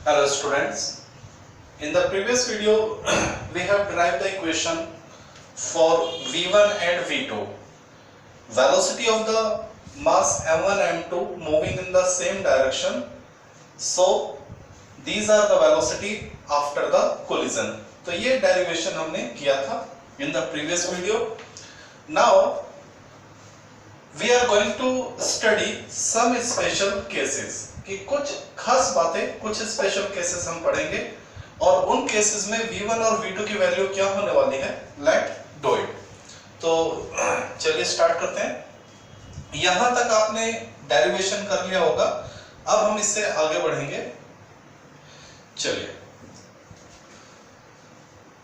Hello students. In the previous video we have derived the equation for V1 and V2. Velocity of the mass M1 M2 moving in the same direction. So these are the velocity after the collision. तो ये derivation हमने किया था in the previous video. Now we are going to study some special cases. कि कुछ खास बातें, कुछ स्पेशल केसेस हम पढ़ेंगे और उन केसेस में V1 और V2 की वैल्यू क्या होने वाली है, लेट डू इट। तो चलिए स्टार्ट करते हैं। यहां तक आपने डेरिवेशन कर लिया होगा, अब हम इससे आगे बढ़ेंगे। चलिए,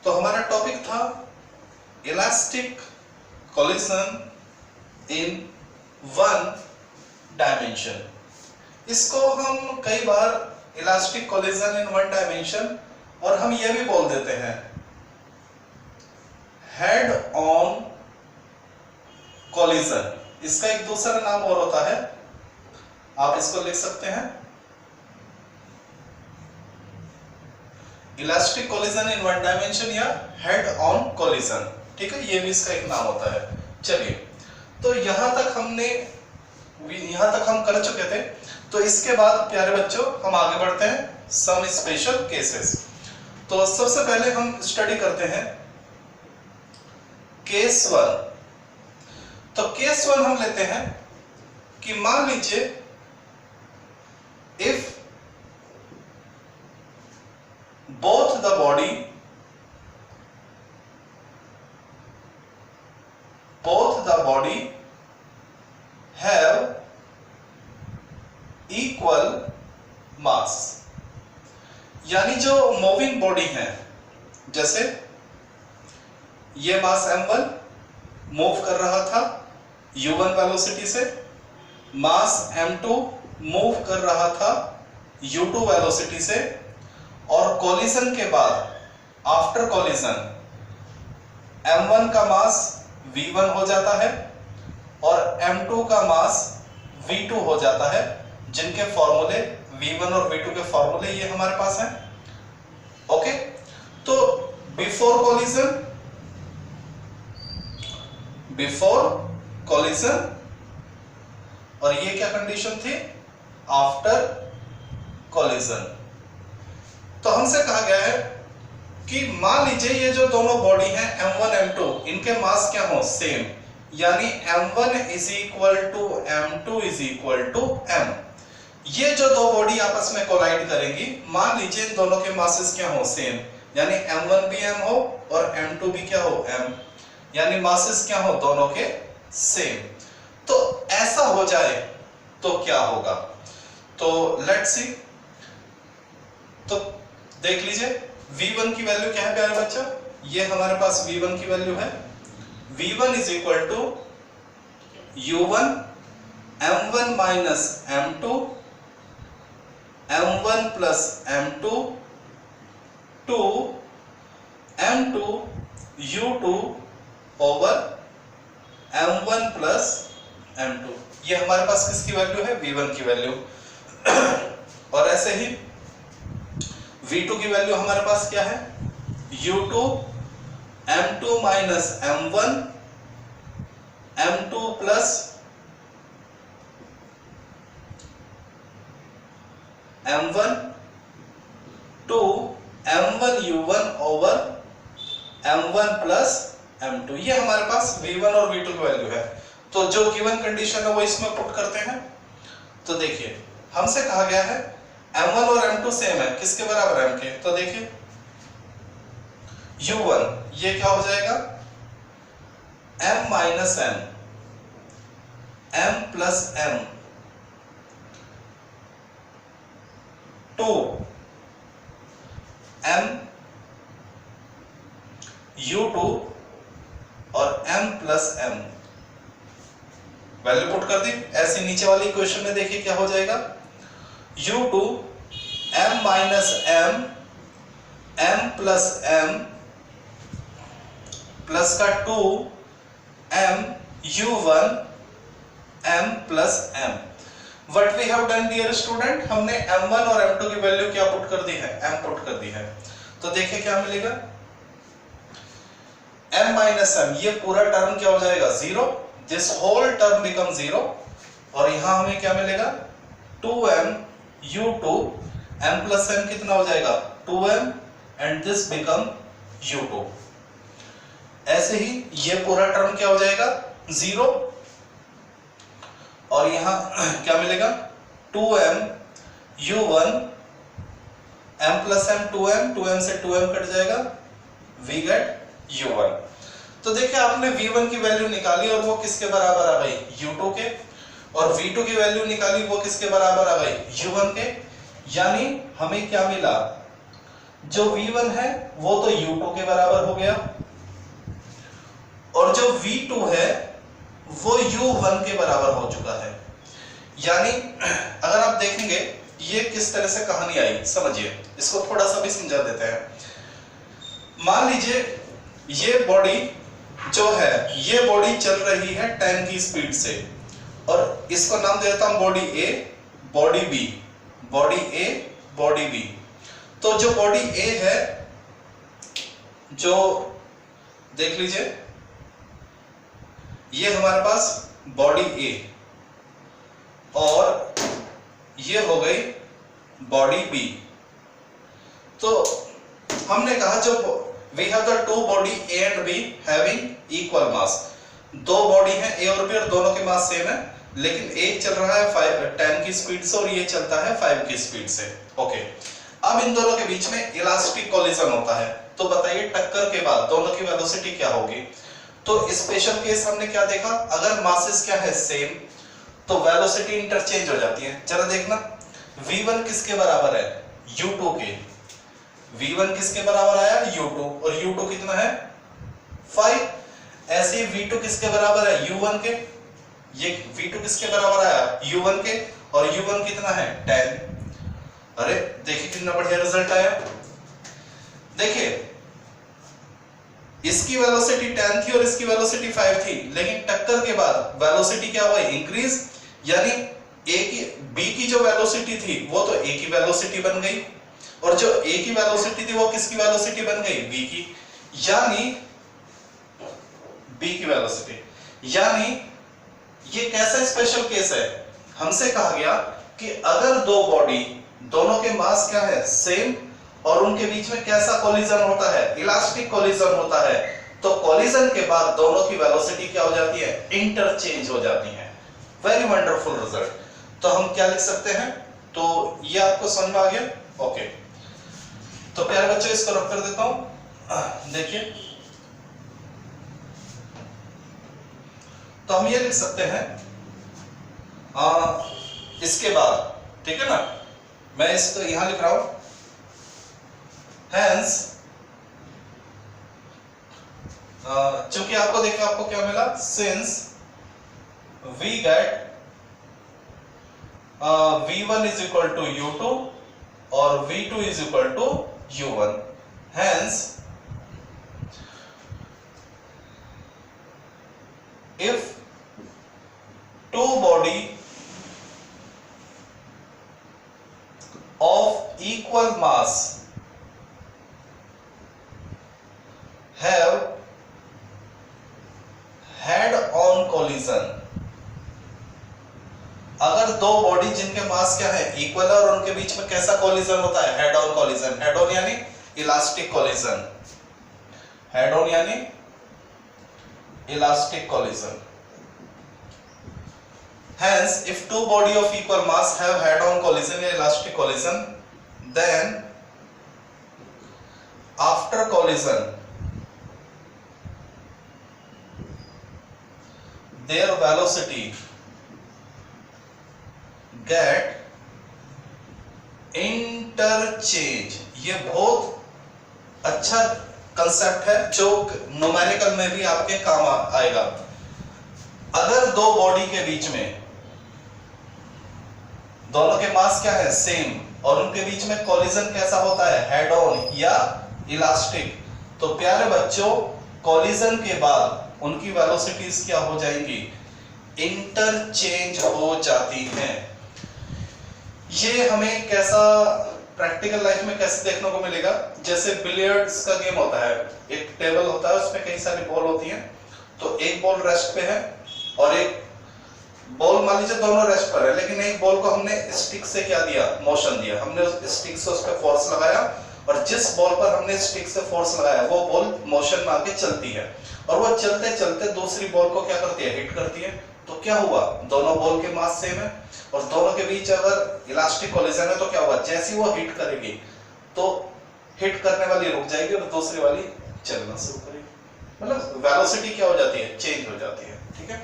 तो हमारा टॉपिक था elastic collision in one dimension. इसको हम कई बार elastic collision in one dimension और हम ये भी बोल देते हैं हेड ऑन कोलिजन। इसका एक दूसरा नाम और होता है, आप इसको लिख सकते हैं elastic collision in one dimension या हेड ऑन कोलिजन। ठीक है, ये भी इसका एक नाम होता है। चलिए, तो यहां तक हम कर चुके थे। तो इसके बाद प्यारे बच्चों हम आगे बढ़ते हैं सम स्पेशल केसेस। तो सबसे पहले हम स्टडी करते हैं केस वन। तो केस वन हम लेते हैं कि मान लीजिए if both the body have equal मास। यानी जो मूविंग बॉडी है, जैसे ये मास m1 मूव कर रहा था u1 वेलोसिटी से, मास m2 मूव कर रहा था u2 वेलोसिटी से, और कोलिजन के बाद आफ्टर कोलिजन m1 का मास v1 हो जाता है और m2 का मास v2 हो जाता है, जिनके फॉर्मूले v1 और v2 के फॉर्मूले ये हमारे पास हैं। ओके, तो बिफोर कोलिजन और ये क्या कंडीशन थी, आफ्टर कोलिजन। तो हमसे कहा गया है कि मान लीजिए ये जो दोनों बॉडी हैं m1 m2, इनके मास क्या हो, सेम। यानी m1 is equal to m2 is equal to m। ये जो दो बॉडी आपस में कोलाइड करेंगी, मान लीजिए इन दोनों के मासेस क्या हो, सेम। यानी m1 भी m हो और m2 भी क्या हो, m। यानी मासेस क्या हो, दोनों के सेम। तो ऐसा हो जाए तो क्या होगा, तो लेट्स सी। तो देख लीजिए v1 की वैल्यू क्या है प्यारे बच्चों, ये हमारे पास v1 की वैल्यू है। v1 is equal to u1 m1 minus m2 m1 plus m2 two m2 u2 over m1 plus m2। ये हमारे पास किसकी वैल्यू है, v1 की वैल्यू। और ऐसे ही v2 की वैल्यू हमारे पास क्या है, u2 m2 minus m1 m2 plus m1 two m1 u1 over m1 plus m2। ये हमारे पास v1 और v2 की वैल्यू है। तो जो गिवन कंडीशन है वो इसमें पुट करते हैं। तो देखिए हमसे कहा गया है m1 और m2 सेम है, किसके बराबर है, m के। तो देखिए u1 ये क्या हो जाएगा, m minus m, m plus m, two m u2 और m plus m। Value put कर दी। ऐसे नीचे वाली इक्वेशन में देखिए क्या हो जाएगा, u2 m minus m, m plus m plus का 2 m u1 m plus m। What we have done dear student, हमने m1 और m2 की वैल्यू क्या पुट कर दी है, m पुट कर दी है। तो देखिए क्या मिलेगा, m माइनस m, ये पूरा टर्म क्या हो जाएगा, zero, this whole term become zero. और यहां हमें क्या मिलेगा, 2m u2, m plus m कितना हो जाएगा 2m, and this become u2। ऐसे ही ये पूरा टर्म क्या हो जाएगा जीरो, और यहां क्या मिलेगा 2m u1, m plus m 2m, 2m से 2m कट जाएगा, we get u1। तो देखिए आपने v1 की वैल्यू निकाली और वो किसके बराबर आ गई, u2 के, और v2 की वैल्यू निकाली वो किसके बराबर आ गई, u1 के। यानी हमें क्या मिला, जो v1 है वो तो u2 के बराबर हो गया, और जो v2 है वो u1 के बराबर हो चुका है। यानी अगर आप देखेंगे ये किस तरह से कहानी आई, समझिए, इसको थोड़ा सा भी समझा देते हैं। मान लीजिए ये बॉडी जो है, ये बॉडी चल रही है 10 की स्पीड से, और इसको नाम दे देता हूं body A, body B, body A, body B. तो जो बॉडी ए है, जो देख लीजिए ये हमारे पास बॉडी ए, और ये हो गई बॉडी बी। तो हमने कहा जो we have the two body A and B having equal mass, दो बॉडी है ए और बी और दोनों के मास सेम है, लेकिन एक चल रहा है 10 की स्पीड से और ये चलता है 5 की स्पीड से। ओके, अब इन दोनों के बीच में इलास्टिक कोलिजन होता है, तो बताइए टक्कर के बाद दोनों की वेलोसिटी क्या होगी। तो स्पेशल केस हमने क्या देखा, अगर मासेस क्या है सेम, तो वेलोसिटी इंटरचेंज हो जाती है। जरा देखना, v1 किसके बराबर है, u2 के, v1 किसके बराबर आया, u2, और u2 कितना है 5। ऐसे ही v2 किसके बराबर है, u1 के, ये v2 किसके बराबर आया, u1 के, और u1 कितना है 10। अरे देखिए कितना बढ़िया रिजल्ट आया। देखिए इसकी वेलोसिटी 10 थी और इसकी वेलोसिटी 5 थी, लेकिन टक्कर के बाद वेलोसिटी क्या हुई, इंक्रीज। यानी ए की बी की जो वेलोसिटी थी वो तो ए की वेलोसिटी बन गई, और जो ए की वेलोसिटी थी वो किसकी वेलोसिटी बन गई, बी की, यानी बी की वेलोसिटी। यानी ये कैसा स्पेशल केस है, हमसे कहा गया कि अगर दो बॉडी, दोनों के मास क्या है सेम, और उनके बीच में कैसा कोलिजन होता है, इलास्टिक कोलिजन होता है, तो कोलिजन के बाद दोनों की वेलोसिटी क्या हो जाती है, इंटरचेंज हो जाती है। Very wonderful result. तो हम क्या लिख सकते हैं, तो ये आपको समझ में आ गया। ओके, तो प्यारे बच्चों इसको रख कर देता हूं। देखिए तो हम ये लिख सकते हैं इसके बाद, ठीक है ना, मैं इसको यहां लिख रहा हूं, hence चूंकि आपको देखिए आपको क्या मिला, since we get v1 is equal to u2 और v2 is equal to u1, hence if two body of equal mass have head on collision, अगर दो बॉडी जिनके मास क्या है इक्वल है और उनके बीच में कैसा कोलिजन होता है, head on collision. Head on यानी इलास्टिक कोलिजन, हेड ऑन यानी elastic collision. Hence, if two body of equal mass have head-on collision or elastic collision, then after collision, their velocity get interchange। ये बहुत अच्छा concept है जो numerical में भी आपके काम आएगा। अगर दो बॉडी के बीच में दोनों के मास क्या है सेम, और उनके बीच में कोलिजन कैसा होता है, हेड ऑन या इलास्टिक, तो प्यारे बच्चों कोलिजन के बाद उनकी वेलोसिटीज क्या हो जाएंगी, इंटरचेंज हो जाती हैं। ये हमें कैसा प्रैक्टिकल लाइफ में कैसे देखने को मिलेगा, जैसे बिलियर्ड्स का गेम होता है, एक टेबल होता है, उसमें कई सारी बॉल होती हैं, तो एक बॉल रेस्ट पे है और एक बॉल मान लीजिए दोनों रेस्ट पर है, लेकिन एक बॉल को हमने स्टिक से क्या दिया, मोशन दिया, हमने उस स्टिक से उस पर फोर्स लगाया और जिस बॉल पर हमने स्टिक से फोर्स लगाया वो बॉल मोशन में आके चलती है और वो चलते चलते दूसरी बॉल को क्या करती है, हिट करती है। तो क्या हुआ, दोनों बॉल के मास सेम है और दोनों के बीच अगर इलास्टिक कोलिजन है तो क्या हुआ, जैसी वो हिट करेगी तो हिट करने वाली रुक जाएगी और दूसरी वाली चलना शुरू करेगी, मतलब वेलोसिटी क्या हो जाती है, चेंज हो जाती है। ठीक है,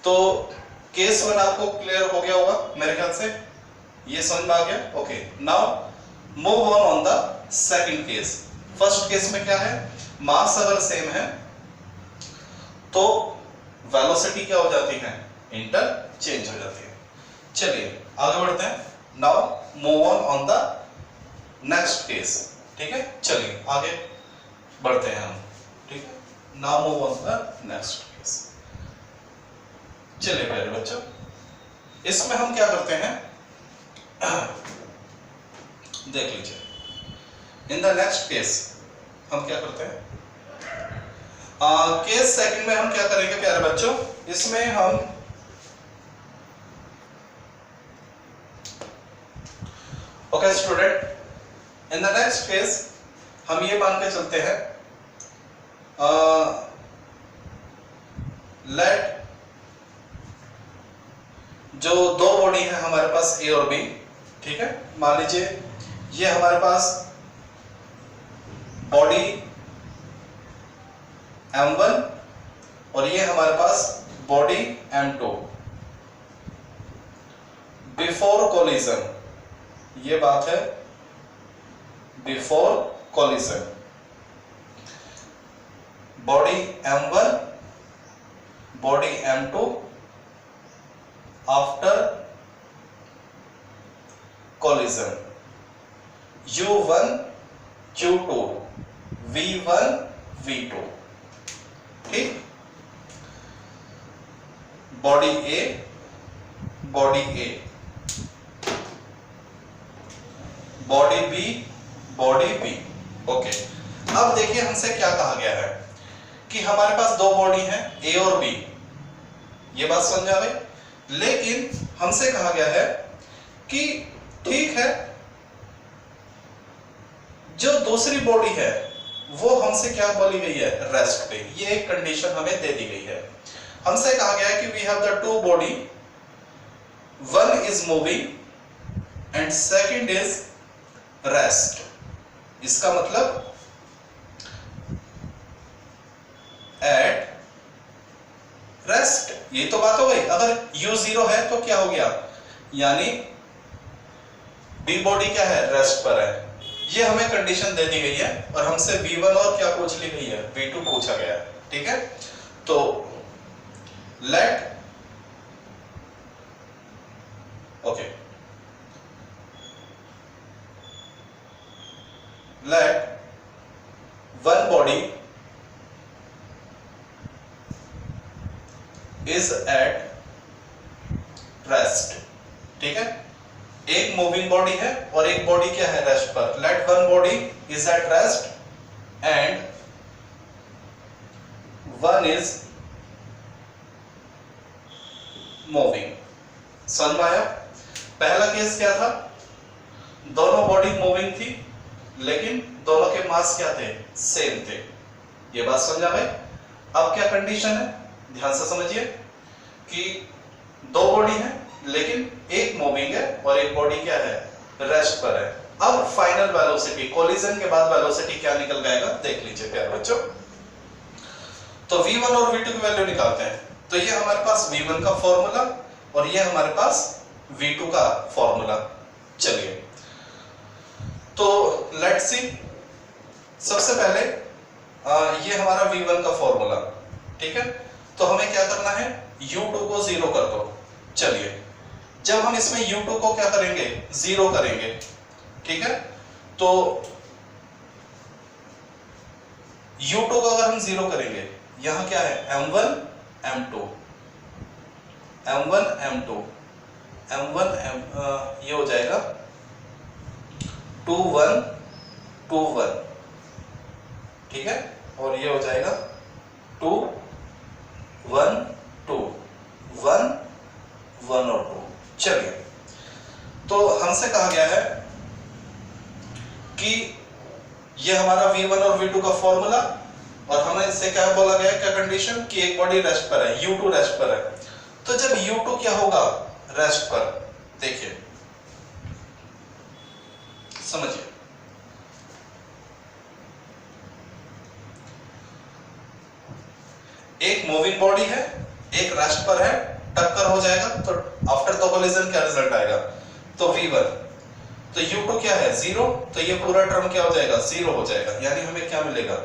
तो केस 1 आपको क्लियर हो गया होगा मेरे ख्याल से, ये समझ में आ गया। Okay, now move on the second case. First case में क्या है, मास अगर सेम है तो वेलोसिटी क्या हो जाती है, इंटरचेंज हो जाती है। चलिए आगे बढ़ते हैं, now move on the next case. ठीक है, चलिए आगे बढ़ते हैं हम। ठीक है, now move on the next case. चलिए प्यारे बच्चों, इसमें हम क्या करते हैं, देख लीजिए, इन द नेक्स्ट केस हम क्या करते हैं, केस सेकंड में हम क्या करेंगे प्यारे बच्चों, इसमें हम okay student, in the next case हम ये मान के चलते हैं, लेट जो दो बॉडी है हमारे पास ए और बी, ठीक है, मान लीजिए ये हमारे पास बॉडी M1 और ये हमारे पास बॉडी M2 बिफोर कोलिजन, ये बात है before collision, body M1 body M2 after collision, U1 Q2 V1 V2। ठीक, body A body A, body B body B. Okay, अब देखिए हमसे क्या कहा गया है कि हमारे पास दो बॉडी हैं ए और बी, ये बात समझ आ गई, लेकिन हमसे कहा गया है कि ठीक है जो दूसरी बॉडी है वो हमसे क्या बोली गई है, रेस्ट पे, ये एक कंडीशन हमें दे दी गई है। हमसे कहा गया है कि we have the two body, one is moving and second is rest. इसका मतलब एट रेस्ट, ये तो बात हो गई। अगर U0 है तो क्या हो गया, यानी बी बॉडी क्या है, रेस्ट पर है। ये हमें कंडीशन दे दी गई है और हमसे V1 और क्या पूछ ली गई है, V2 पूछा गया है। ठीक है, तो let okay let one body is at rest. ठीक है, एक मूविंग बॉडी है और एक बॉडी क्या है, रेस्ट पर। Late one body is at rest and one is moving. समझ में आया? पहला केस क्या था, दोनों बॉडी मूविंग थी लेकिन दोनों के मास क्या थे, सेम थे। ये बात समझ आ गई? अब क्या कंडीशन है, ध्यान से समझिए कि दो बॉडी है लेकिन एक मूविंग है और एक बॉडी क्या है, रेस्ट पर है। अब फाइनल वेलोसिटी, कोलिजन के बाद वेलोसिटी क्या निकल जाएगा, देख लीजिए प्यारे बच्चों। तो V1 और V2 की वैल्यू निकालते हैं। तो ये हमारे पास V1 का फॉर्मूला और ये हमारे पास V2 का फॉर्मूला। चलिए तो लेट्स सी, सबसे पहले ये हमारा V1 का फॉर्मूला, ठीक है। तो हमें क्या करना है, U2 को 0 कर दो। चलिए जब हम इसमें U2 को क्या करेंगे, 0 करेंगे, ठीक है। तो U2 को अगर हम 0 करेंगे, यहां क्या है, M1 M2 M1 M2, m1 ये हो जाएगा 2 1 2 1, ठीक है, और ये हो जाएगा 2 1 2 1 1 और 2। चलिए, तो हमसे कहा गया है कि ये हमारा V1 और V2 का फॉर्मूला, और हमें इससे क्या बोला गया है, क्या कंडीशन, कि एक बॉडी रेस्ट पर है, U2 रेस्ट पर है। तो जब U2 क्या होगा, रेस्ट पर, देखिए समझिए, एक मूविंग बॉडी है, एक रेस्ट पर है, टक्कर हो जाएगा तो आफ्टर द कोलिजन क्या रिजल्ट आएगा, तो V1, तो U2 क्या है 0, तो ये पूरा टर्म क्या हो जाएगा 0 हो जाएगा, यानी हमें क्या मिलेगा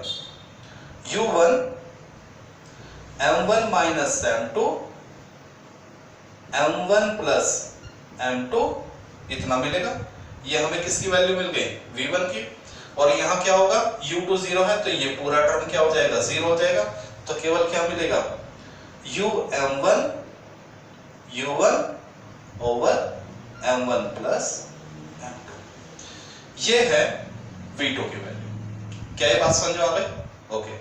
U1 M1 minus M2 M1 plus M2 इतना मिलेगा। ये हमें किसकी वैल्यू मिल गई, V1 की, और यहाँ क्या होगा U2 0 है तो ये पूरा टर्म क्या हो जाएगा 0 हो जाएगा, तो केवल क्या मिलेगा U1 over M1 plus M2, ये है V2 की वैल्यू। क्या ये बात समझ में आ गई? ओके,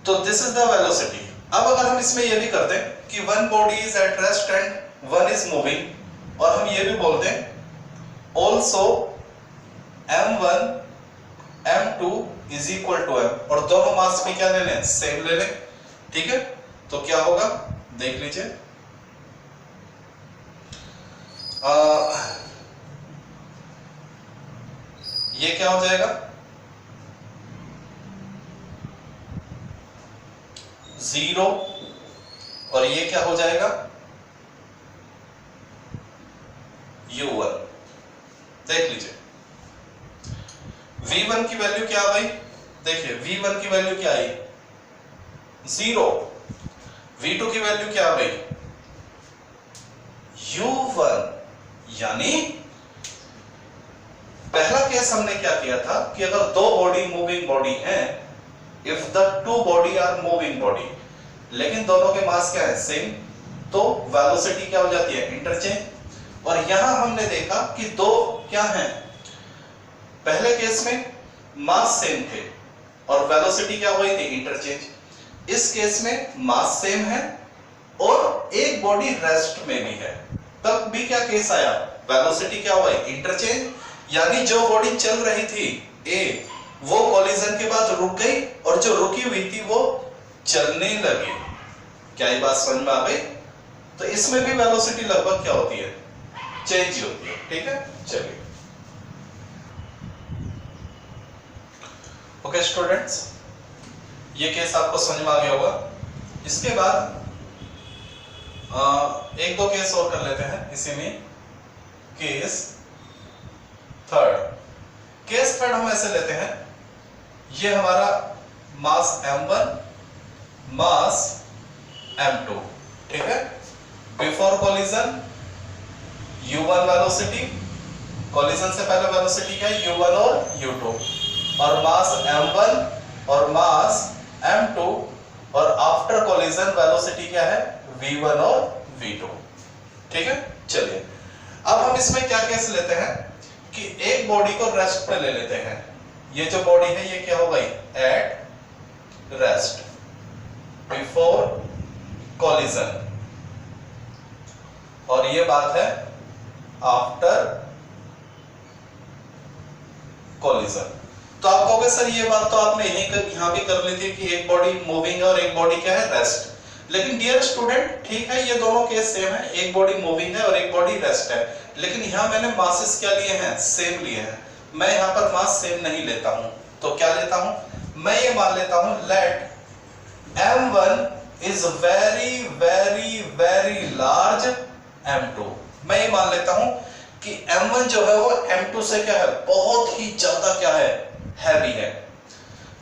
तो दिस इज द वेलोसिटी। अब अगर हम इसमें ये भी कर दें कि one body is at rest and one is moving, और हम ये भी बोल दें also M1 M2 is equal to M, और दोनों मास में क्या ले लें, सेम ले लें, ठीक है, तो क्या होगा देख लीजिए, ये क्या हो जाएगा 0, और ये क्या हो जाएगा U1। देख लीजिए V1 की वैल्यू क्या आ गई, देखिए V1 की वैल्यू क्या आई 0, V2 की वैल्यू क्या आ गई U1, यानी पहला केस हमने क्या किया था कि अगर दो बॉडी मूविंग बॉडी हैं, if the two body are moving body, लेकिन दोनों के मास क्या है सेम, तो वेलोसिटी क्या हो जाती है इंटरचेंज। और यहां हमने देखा कि दो क्या हैं, पहले केस में मास सेम थे और वेलोसिटी क्या हुई थी इंटरचेंज। इस केस में मास सेम है और एक बॉडी रेस्ट में भी है, तब भी क्या केस आया, वेलोसिटी क्या हुआ इंटरचेंज, यानी जो बॉडी चल रही थी ए, वो कोलिजन के बाद रुक गई और जो रुकी हुई थी वो चलने लगी। क्या ये बात समझ में आ गई? तो इसमें भी वेलोसिटी लगभग क्या होती है, चेंज होती है, ठीक है। चलिए ओके स्टूडेंट्स, ये केस आपको समझ में आ गया होगा। इसके बाद एक दो केस और कर लेते हैं इसी में। केस थर्ड हम ऐसे लेते हैं, ये हमारा मास M1 मास M2, ठीक है, before collision U1 velocity, collision से पहले वेलोसिटी क्या है U1 और U2, और मास M1 और मास M2, और आफ्टर कोलिजन वेलोसिटी क्या है V1 और V2, ठीक है। चलिए अब हम इसमें क्या केस लेते हैं कि एक बॉडी को रेस्ट पे ले लेते हैं। ये जो बॉडी है ये क्या हो गई एट रेस्ट बिफोर कोलिजन, और ये बात है आफ्टर कोलिजन। तो आप कहोगे सर ये बात तो आपने यहां भी कर ली थी कि एक बॉडी मूविंग है और एक बॉडी क्या है रेस्ट, लेकिन डियर स्टूडेंट ठीक है ये दोनों केस सेम है, एक बॉडी मूविंग है और एक बॉडी रेस्ट है, लेकिन यहां मैंने मासेस क्या लिए हैं सेम लिए हैं। मैं यहां पर मास सेम नहीं लेता हूं, तो क्या लेता हूं, मैं ये मान लेता हूं let M1 is very very very large M2। मैं ये मान लेता हूं कि M1 जो है वो M2 से क्या है बहुत ही ज्यादा क्या है हैवी है।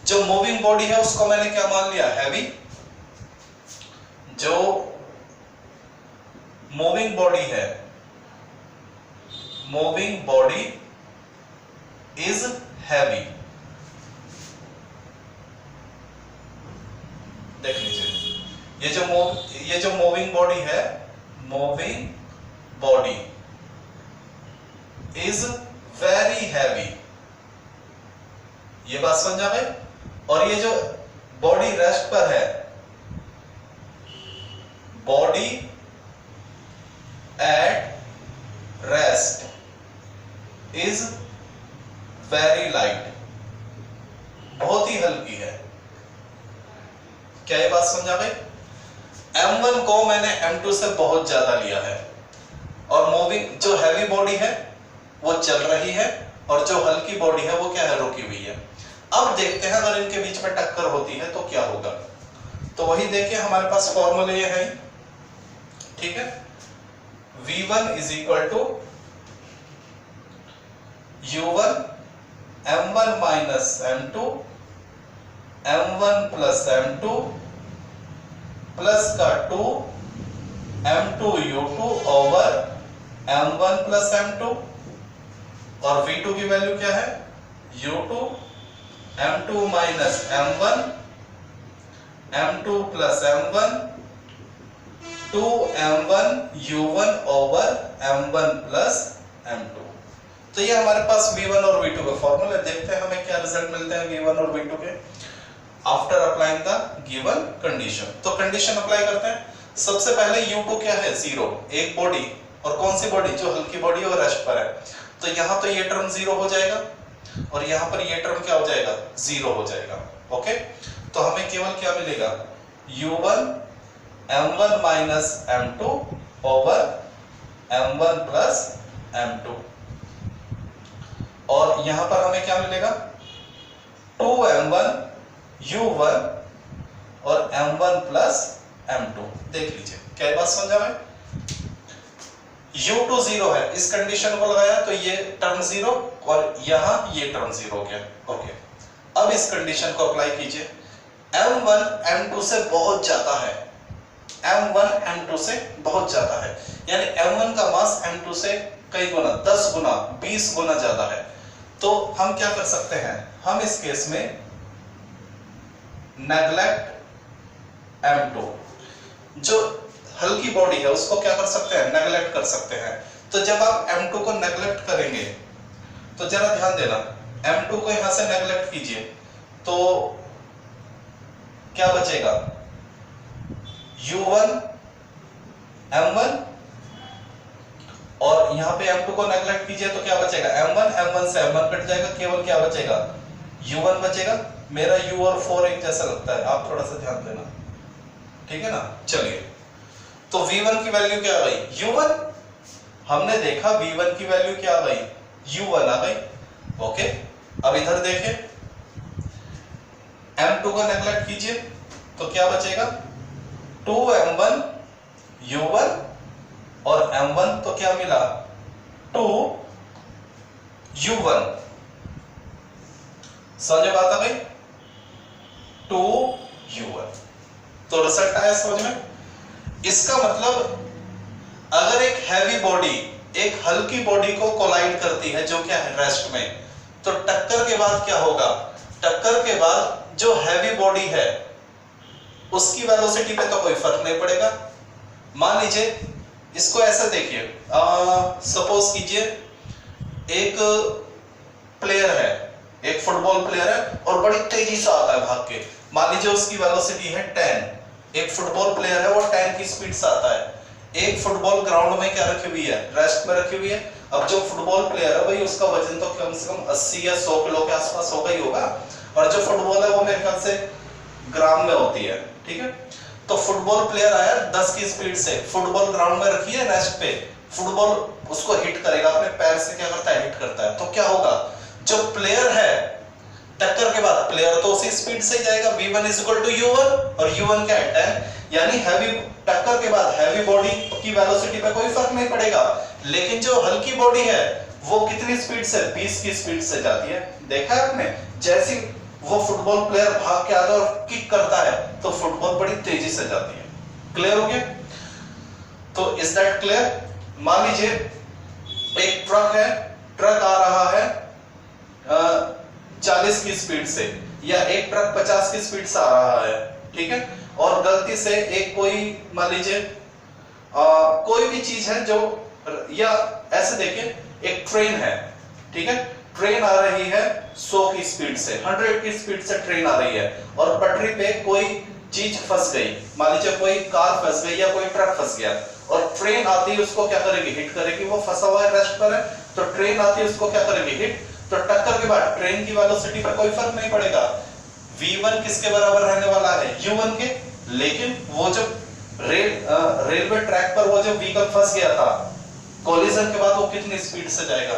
जो मूविंग बॉडी है उसको मैंने क्या मान लिया हैवी, जो मूविंग बॉडी है, मूविंग बॉडी इज हैवी। देख लीजिए ये जो मूविंग बॉडी है, moving body is very heavy, ये बात समझ आ गई। और ये जो बॉडी रेस्ट पर है, body at rest is very light, बहुत ही हल्की है। क्या ये बात समझ आ गई? M1 को मैंने M2 से बहुत ज्यादा लिया है, और मूविंग जो हैवी बॉडी है वो चल रही है, और जो हल्की बॉडी है वो क्या है, रुकी हुई है। अब देखते हैं अगर इनके बीच में टक्कर होती है तो क्या होगा। तो वही देखिए, हमारे पास फॉर्मूले ये है, ठीक है। V1 is equal to U1 M1 minus M2 M1 plus M2 plus का 2 M2 U2 over M1 plus M2, और V2 की वैल्यू क्या है, U2 M2 minus M1 M2 plus M1 2 M1 U1 over M1 plus M2। तो ये हमारे पास V1 और V2 का फॉर्मूला। देखते हैं हमें क्या रिजल्ट मिलते हैं V1 और V2 के after applying the given condition. तो कंडीशन अप्लाई करते हैं। सबसे पहले U2 क्या है, 0, एक बॉडी, और कौन सी बॉडी, जो हल्की बॉडी और रेस्ट पर है। तो यहां तो ये टर्म 0 हो जाएगा, और यहां पर ये टर्म क्या हो जाएगा, 0 हो जाएगा। ओके, तो हमें केवल क्या मिलेगा, U1 M1 minus M2 over M1 plus M2, और यहां पर हमें क्या मिलेगा, 2M1 U1 और M1 प्लस M2। देख लीजिए, क्या बात समझ आ रही? U2 0 है, इस कंडीशन को लगाया तो ये टर्म 0, और यहां ये टर्म 0 हो गया। ओके, अब इस कंडीशन को अप्लाई कीजिए। M1 M2 से बहुत ज्यादा है, M1 M2 से बहुत ज्यादा है, यानी M1 का मास M2 से कई गुना, 10 गुना, 20 गुना ज्यादा है। तो हम क्या कर सकते हैं, हम इस केस में नेग्लेक्ट M2, जो हल्की बॉडी है उसको क्या कर सकते हैं, नेग्लेक्ट कर सकते हैं। तो जब आप M2 को नेग्लेक्ट करेंगे तो जरा ध्यान देना, M2 को यहां से नेग्लेक्ट कीजिए तो क्या बचेगा, U1 M1, और यहां पे M2 को नेग्लेक्ट कीजिए तो क्या बचेगा, M1 से M1 कट जाएगा, केवल क्या बचेगा, U1 बचेगा। मेरा U और 4 एक जैसा लगता है, आप थोड़ा सा ध्यान देना, ठीक है ना। चलिए, तो V1 की वैल्यू क्या आ गई, U1, हमने देखा V1 की वैल्यू क्या आ गई, U1 आ गई। ओके, अब इधर देखें, M2 को नेग्लेक्ट कीजिए तो क्या बचेगा, 2M1 U1 और M1 तो क्या मिला, 2 U1। समझ बात आ गई, 2 U1। तो रिजल्ट आया समझ में। इसका मतलब अगर एक हैवी बॉडी एक हल्की बॉडी को कोलाइड करती है जो क्या है, रेस्ट में, तो टक्कर के बाद क्या होगा, टक्कर के बाद जो हैवी बॉडी है उसकी वेलोसिटी पे तो कोई फर्क नहीं पड़ेगा। मान लीजिए, इसको ऐसा देखिए, सपोज कीजिए एक प्लेयर है, एक फुटबॉल प्लेयर है और बड़ी तेजी से आता है भाग के, मान लीजिए उसकी वेलोसिटी है 10। एक फुटबॉल प्लेयर है वो 10 की स्पीड से आता है। एक फुटबॉल ग्राउंड में क्या रखी हुई है, रेस्ट में रखी हुई है। अब जो फुटबॉल प्लेयर है भाई उसका वजन तो कम से कम 80 या 100 किलो के आसपास होगा ही होगा, और जो फुटबॉल है वो मेरे ख्याल से ग्राम में होती है, ठीक है। तो फुटबॉल प्लेयर आया 10 की स्पीड से, फुटबॉल ग्राउंड में रखी है रेस्ट पे, फुटबॉल उसको हिट करेगा, अपने पैर से क्या करता है, हिट करता है। तो क्या होगा, जो प्लेयर है टक्कर के बाद प्लेयर तो उसी स्पीड से ही जाएगा, V1 = U1, और U1 क्या है 10, यानी हैवी टक्कर के बाद हैवी बॉडी की वेलोसिटी पे कोई फर्क नहीं पड़ेगा। लेकिन जो हल्की बॉडी है वो कितनी स्पीड से, 20 की स्पीड से जाती है। देखा है आपने, जैसी वो फुटबॉल प्लेयर भाग के आता है और किक करता है तो फुटबॉल बड़ी तेजी से जाती है। क्लियर हो गया? तो इज दैट क्लियर? मान लीजिए एक ट्रक है, ट्रक आ रहा है 40 की स्पीड से, या एक ट्रक 50 की स्पीड से आ रहा है, ठीक है, और गलती से एक कोई मान लीजिए कोई भी चीज है जो या ऐसे देखिए, एक ट्रेन है, ठीक है, ट्रेन आ रही है 100 की स्पीड से, 100 की स्पीड से ट्रेन आ रही है और पटरी पे कोई चीज फंस गई, मान लीजिए कोई कार फंस गई या कोई ट्रक फंस गया, और ट्रेन आती है उसको क्या करेगी, हिट करेगी, वो फंसा हुआ है, रेस्ट पर है, तो ट्रेन आती है उसको क्या करेगी, हिट, तो टक्कर के बाद ट्रेन की वेलोसिटी पर कोई फर्क नहीं पड़ेगा, v1 किसके बराबर रहने वाला है, u1 के, लेकिन वो जब रेलवे ट्रैक पर वो जब व्हीकल फंस गया था, कोलिजन के बाद वो कितनी स्पीड से जाएगा,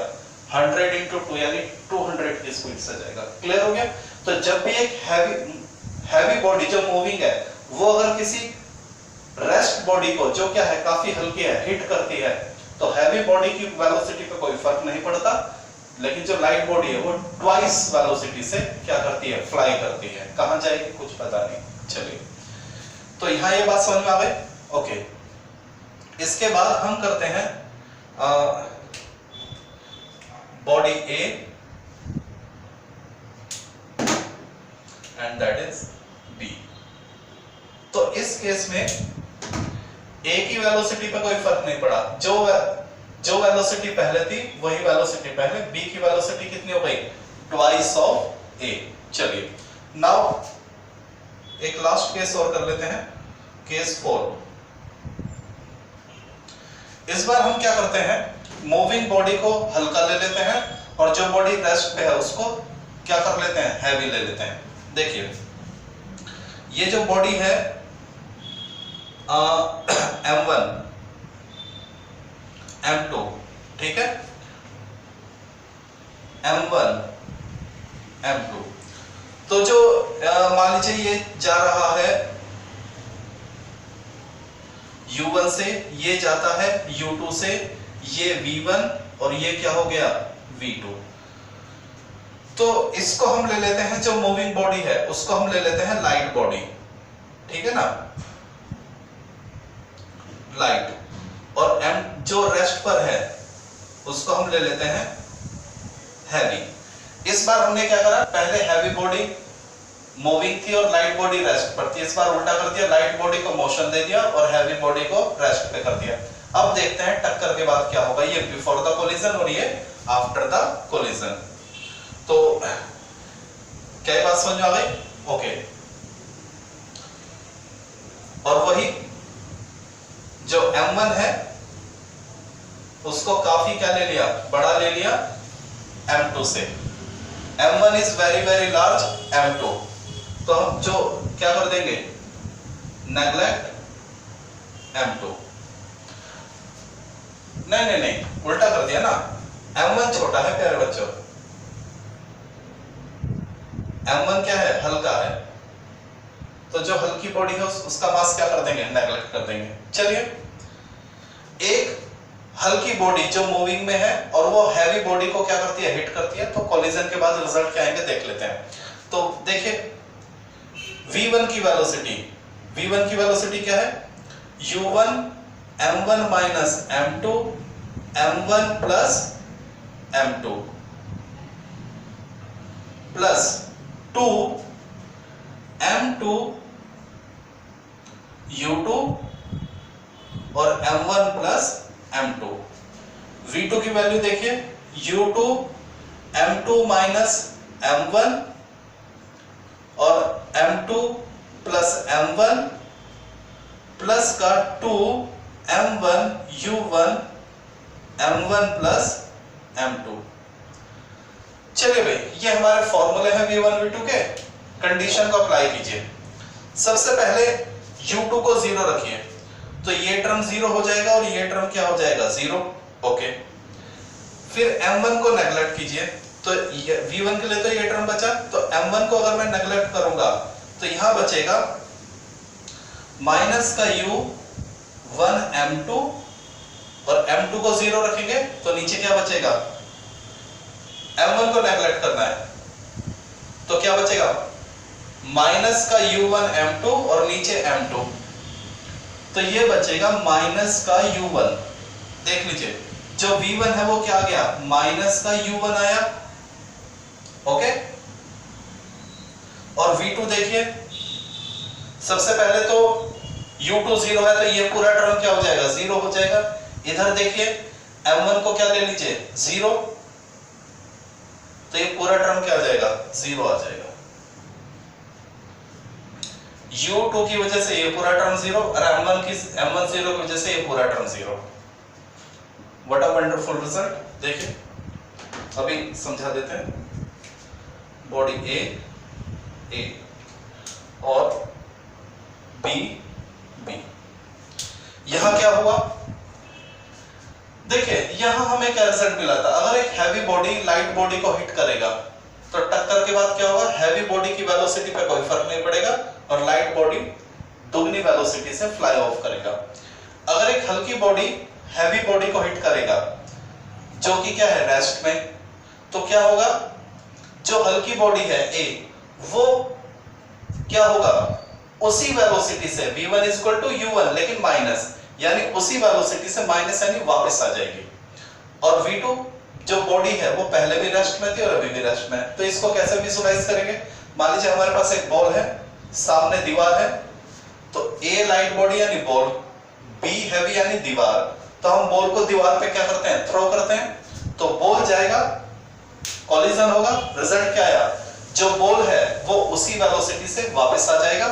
100 into 2 यानी 200 की स्पीड से जाएगा। क्लियर हो गया? तो जब भी एक हैवी बॉडी जो मूविंग है वो अगर किसी रेस्ट बॉडी को जो क्या है काफी हल्की है हिट करती है, तो हैवी बॉडी की वेलोसिटी पे कोई फर्क नहीं पड़ता, लेकिन जो लाइट बॉडी है वो ट्वाइस वेलोसिटी से क्या करती है, फ्लाई करती है। कहां जाएगी कुछ पता नहीं। चलिए, तो यहां ये बात समझ में आ गई। ओके, इसके बाद हम करते हैं body A and that is B. तो इस केस में ए की वेलोसिटी पे कोई फर्क नहीं पड़ा, जो वेलोसिटी पहले थी वही वेलोसिटी पहले, बी की वेलोसिटी कितनी हो गई, ट्वाइस ऑफ ए। चलिए, नाउ एक लास्ट केस और कर लेते हैं, केस 4। इस बार हम क्या करते हैं, मूविंग बॉडी को हल्का ले लेते हैं और जो बॉडी रेस्ट पे है उसको क्या कर लेते हैं, हैवी ले लेते हैं। देखिए, ये जो बॉडी है m1 m2, ठीक है, m1 m2, तो जो मान लीजिए ये जा रहा है u1 से, ये जाता है u2 से, ये v1 और ये क्या हो गया v2। तो इसको हम ले लेते हैं, जो मूविंग बॉडी है उसको हम ले लेते हैं लाइट बॉडी, ठीक है ना, लाइट, और m जो रेस्ट पर है उसको हम ले लेते हैं हैवी। इस बार हमने क्या करा, पहले हैवी बॉडी मूविंग थी और लाइट बॉडी रेस्ट पर थी, इस बार उल्टा कर दिया, लाइट बॉडी को मोशन दे दिया और हैवी बॉडी को रेस्ट पे कर दिया। अब देखते हैं टक्कर के बाद क्या होगा, ये बिफोर द कोलिजन और ये आफ्टर द कोलिजन। तो क्या ये बात समझ में आ गई? ओके, और वही जो m1 है उसको काफी क्या ले लिया, बड़ा ले लिया m2 से, m1 is very very large m2, तो हम जो क्या कर देंगे, नेग्लेक्ट m2, नहीं, उल्टा कर दिया ना, m1 छोटा है प्यारे बच्चों, m1 क्या है, हल्का है, तो जो हल्की बॉडी है उसका मास क्या कर देंगे, नेग्लेक्ट कर देंगे। चलिए, एक हल्की बॉडी जो मूविंग में है और वो हैवी बॉडी को क्या करती है, हिट करती है, तो कोलिजन के बाद रिजल्ट क्या आएंगे देख लेते हैं। तो देखिए, v1 की वेलोसिटी क्या है, u1 m1 minus m2 m1 plus m2 plus 2 m2 u2 और m1 प्लस m2। v2 की वैल्यू देखिए, u2 m2 माइनस m1 और m2 प्लस m1 प्लस का 2 m1 u1 m1 plus m2। चलिए भाई, ये हमारे फॉर्मूले हैं v1 v2 के, कंडीशन को अप्लाई कीजिए। सबसे पहले u2 को 0 रखिए, तो ये टर्म 0 हो जाएगा और ये टर्म क्या हो जाएगा, 0। ओके, फिर m1 को नेग्लेक्ट कीजिए, तो v1 के लिए तो ये टर्म बचा, तो m1 को अगर मैं नेग्लेक्ट करूंगा तो यहां बचेगा माइनस का u1 m2 और m2 को 0 रखेंगे तो नीचे क्या बचेगा, m1 को नेग्लेक्ट करना है तो क्या बचेगा, माइनस का u1 m2 और नीचे m2, तो ये बचेगा माइनस का u1। देख लीजिए, जो v1 है वो क्या आ गया, माइनस का u1 आया, ओके, और v2 देखिए, सबसे पहले तो u2 0 है तो ये पूरा टर्म क्या हो जाएगा, 0 हो जाएगा। इधर देखिए, m1 को क्या ले लीजिए 0, तो ये पूरा टर्म क्या आ जाएगा 0 आ जाएगा। u2 की वजह से ये पूरा टर्म 0 और m1 0 की वजह से ये पूरा term 0। What a wonderful result. देखिए अभी समझा देते हैं। बॉडी ए और बी, यहां क्या हुआ, देखिए यहां हमें क्या रिजल्ट मिला था, अगर एक हैवी बॉडी लाइट बॉडी को हिट करेगा तो टक्कर के बाद क्या होगा, हैवी बॉडी की वेलोसिटी पे कोई फर्क नहीं पड़ेगा और लाइट बॉडी दुगनी वेलोसिटी से फ्लाई ऑफ करेगा। अगर एक हल्की बॉडी हैवी बॉडी को हिट करेगा जो कि क्या है रेस्ट में, तो क्या होगा, जो हल्की बॉडी है ए, वो क्या होगा, उसी वेलोसिटी से v1 = u1 लेकिन माइनस, यानी उसी वेलोसिटी से माइनस यानी वापस आ जाएगी। और v2 जो बॉडी है वो पहले भी रेस्ट में थी और अभी भी रेस्ट में है, तो इसको कैसे विजुलाइज करेंगे। मान लीजिए हमारे पास एक बॉल है, सामने दीवार है, तो ए लाइट बॉडी यानी बॉल, बी हैवी यानी दीवार, तो हम बॉल को दीवार पे क्या करते हैं, थ्रो करते हैं, तो बॉल जाएगा, कॉलिजन होगा, रिजल्ट क्या आया, जो बॉल है वो उसी वेलोसिटी से वापस आ जाएगा,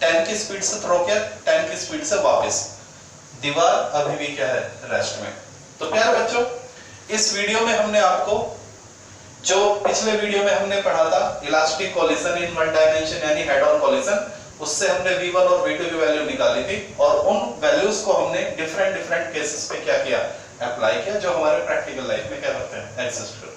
10 की स्पीड से थ्रो किया, 10 की स्पीड से वापस, दीवार अभी भी क्या है रेस्ट में। तो प्यारे बच्चों, इस वीडियो में हमने आपको जो पिछले वीडियो में हमने पढ़ा था इलास्टिक कॉलिजन इन वन डायमेंशन यानी हेड ऑन कॉलिजन, उससे हमने v1 और v2 की वैल्यू निकाली थी और उन वैल्यूज को हमने डिफरेंट केसेस पे क्या किया, अप्लाई किया, जो हमारे प्रैक्टिकल लाइफ में क्या करते हैं, एग्जिस्ट करते हैं।